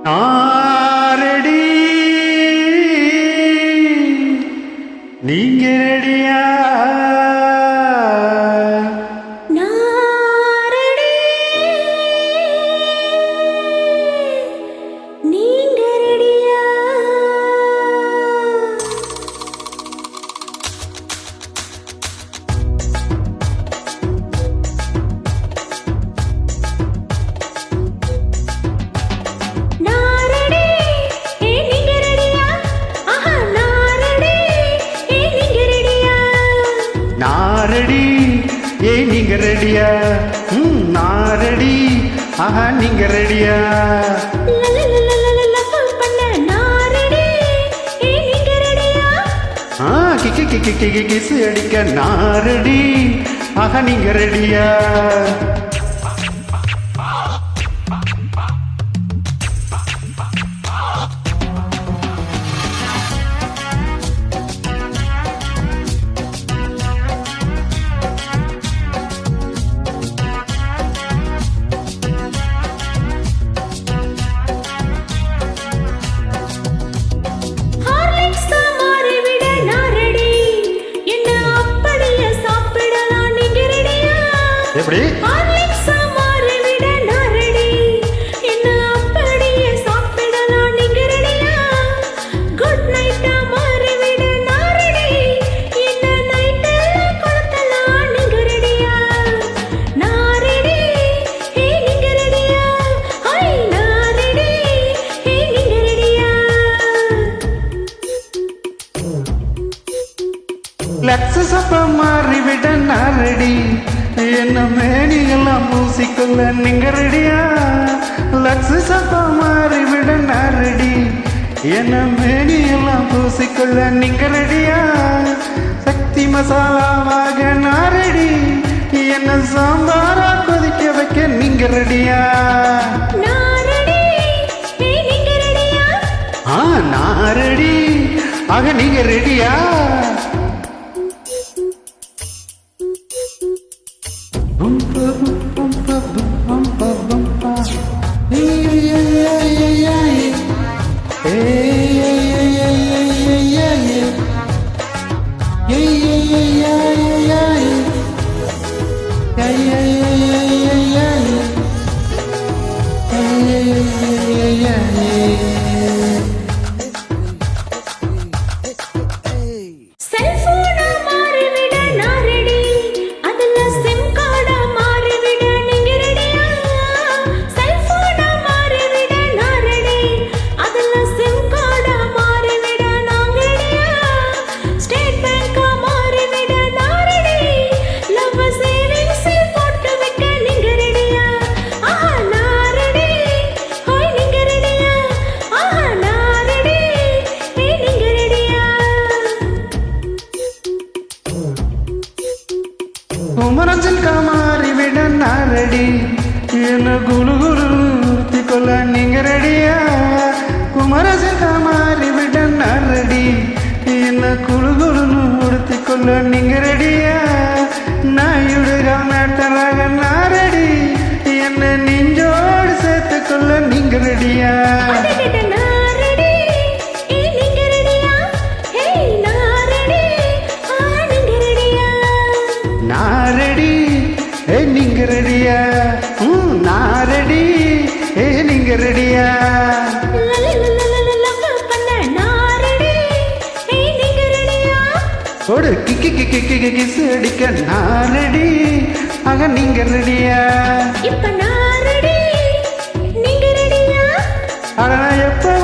ஆரடி நீங்க ரெடியா? நாரடி ஏ நீங்க ரெடியா? நாரடி ஆஹா நீங்க ரெடியா? கிக்கி கிக்கி கிக்கி கிசு அடிக்க நாரடி ஆஹா நீங்க ரெடியா? எப்படி லக்ஸப்ப மாறிவிட நாரடி என்ன மேனிகள்லாம் பூசிக்கொள்ள நீங்க ரெடியா? லக்ஸப்ப மாறிவிட நாரடி என்ன மேனிகள்லாம் பூசிக்கொள்ள நீங்க ரெடியா? சக்தி மசாலாவாக நாரடி என்ன சாம்பாரா கொதிக்க வைக்க நீங்க ரெடியா? நாரடி ஆக நீங்க ரெடியா? குமரஞ்சல் காமாறி விட நாரடி என்ன குலு குலு கொள்ள நீங்க ரெடியா? குமரஞ்சல் காமாறி விட நாரடி என்ன குலு குலு உடுத்தி கொள்ள நீங்க ரெடியா? நாயுடுகா நாட்டராக நாரடி என்ன நெஞ்சோடு சேர்த்து கொள்ள நீங்க ரெடியா? நாரடி ஏ நீங்க ரெடியா? நாரடி ஏ நீங்க ரெடியா? ஒரு கிக்கி கிக்கி கிக்கி கிசு அடிக்க நாரடி ஆக நீங்க ரெடியா? இப்ப நாரடி நீங்க ரெடியா? ஆனா எப்ப